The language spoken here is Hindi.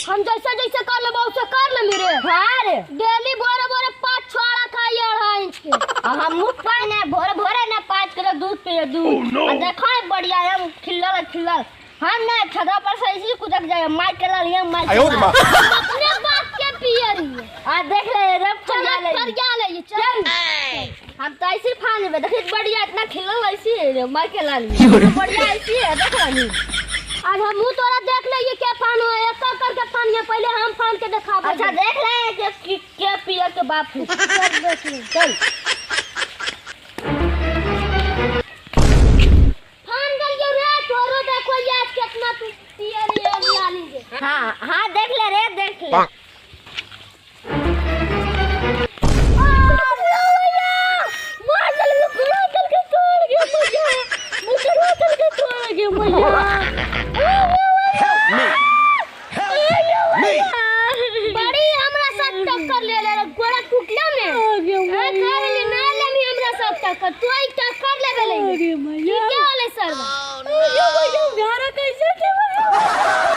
हम जैसे जैसे कर ले वैसे कर ले मेरे। हां रे डेली बोरे बोरे 5 छोड़ा खाई 2.5 इंच के। हम मुख पाए ना भोरे भोरे ना 5 किलो दूध पिए दूध। और देखो बढ़िया हम खिल्लल हम ना छदा पर से इसी कुदक जाए मार के लालिए मार के अपने बात के पिए रही। आ देख ले रब चल कर जा ले चल। हम तो ऐसे फाने में देखिए बढ़िया इतना खिल्लल ऐसी मार के लालिए बढ़िया ऐसी है देख रही। आज हम तोरा देख ले ये क्या फान है एक करके फान है पहले हम फान के दिखाबे। अच्छा देख ले कि क्या पिए के बाप है चल फान गल के रे तोरो देखो याद कितना पिए रे आली के। हां देख ले रे देख ले बड़ी हमरा साथ टक्कर ले ले गोड़ा टूटला ने आ कर ले ना ले हमरा साथ टक्कर तू आई टक्कर लेबे ले की क्या होले सर